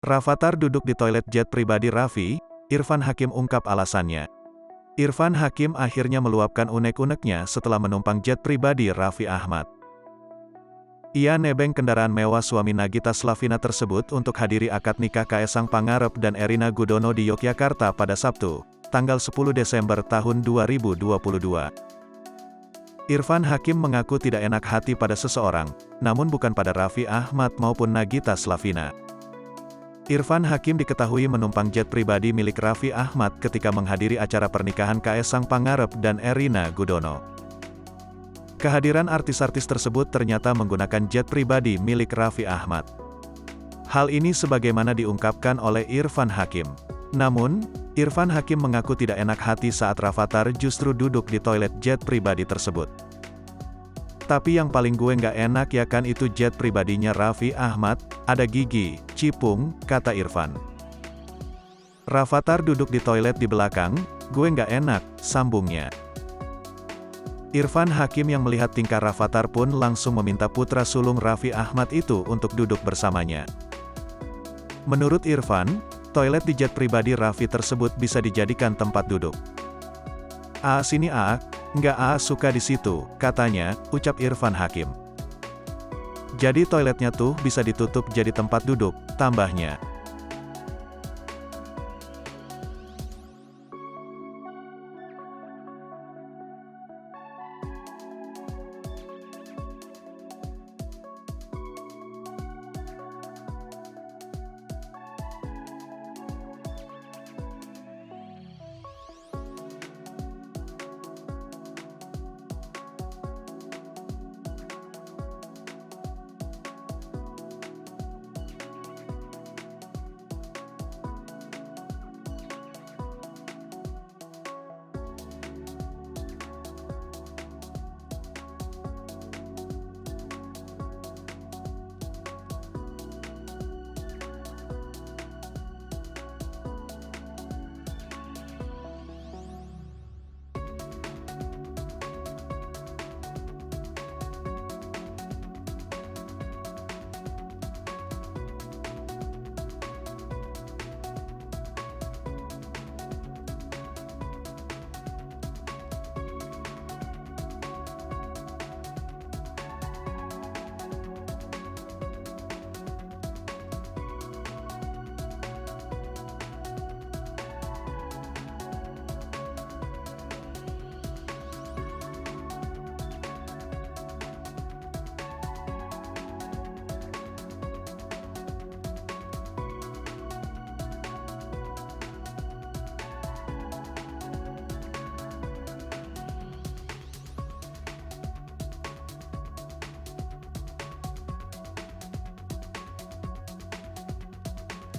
Rafathar duduk di toilet jet pribadi Raffi, Irfan Hakim ungkap alasannya. Irfan Hakim akhirnya meluapkan unek-uneknya setelah menumpang jet pribadi Raffi Ahmad. Ia nebeng kendaraan mewah suami Nagita Slavina tersebut untuk hadiri akad nikah Kaesang Pangarep dan Erina Gudono di Yogyakarta pada Sabtu, tanggal 10 Desember tahun 2022. Irfan Hakim mengaku tidak enak hati pada seseorang, namun bukan pada Raffi Ahmad maupun Nagita Slavina. Irfan Hakim diketahui menumpang jet pribadi milik Raffi Ahmad ketika menghadiri acara pernikahan Kaesang Pangarep dan Erina Gudono. Kehadiran artis-artis tersebut ternyata menggunakan jet pribadi milik Raffi Ahmad. Hal ini sebagaimana diungkapkan oleh Irfan Hakim. Namun, Irfan Hakim mengaku tidak enak hati saat Rafathar justru duduk di toilet jet pribadi tersebut. Tapi yang paling gue nggak enak ya kan itu jet pribadinya Raffi Ahmad, ada gigi, cipung, kata Irfan. Rafathar duduk di toilet di belakang, gue nggak enak, sambungnya. Irfan Hakim yang melihat tingkah Rafathar pun langsung meminta putra sulung Raffi Ahmad itu untuk duduk bersamanya. Menurut Irfan, toilet di jet pribadi Raffi tersebut bisa dijadikan tempat duduk. Sini nggak suka di situ, katanya, ucap Irfan Hakim. Jadi toiletnya tuh bisa ditutup jadi tempat duduk, tambahnya.